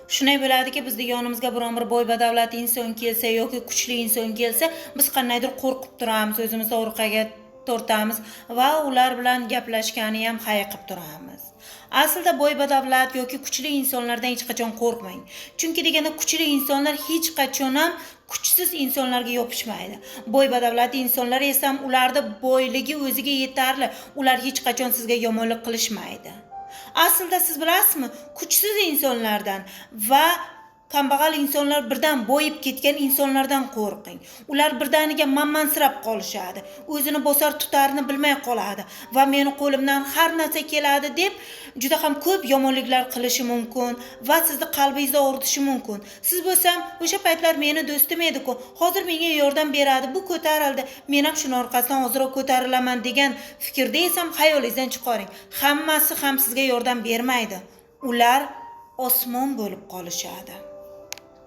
Shunday bo'ladiki, bizning yonimizga biron bir boy badavlat inson kelsa yoki kuchli inson kelsa, biz qandaydir qo'rqib turamiz, o'zimizni orqaga tortamiz va ular bilan gaplashgani ham hayiqib turamiz. Aslida boy badavlat yoki kuchli insonlardan hech qachon qo'rqmang. Chunki deganda kuchli insonlar hech qachon ham kuchsiz insonlarga yopishmaydi. Boy badavlat insonlar esa ularda boyligi o'ziga yetarli. Ular hech qachon sizga yomonlik qilishmaydi. Aslida siz bilasizmi, kuchsiz insonlardan va kambag'al insonlar birdan boyib ketgan insonlardan qo'rqing. Ular birdaniga mammansirab qolishadi. O'zini bosar tutarini bilmay qoladi va meni qo'limdan har narsa keladi deb juda ham ko'p yomonliklar qilishi mumkin va sizni qalbingizni og'ritishi mumkin. Siz bo'lsam, o'sha paytlar meni do'stim edi-ku, hozir menga yordam beradi, bu ko'tarildi, men ham shuni orqasidan hozirroq ko'tarilaman degan fikrda esam xayolingizdan chiqaring. Hammasi ham sizga yordam bermaydi. Ular osmon bo'lib qolishadi.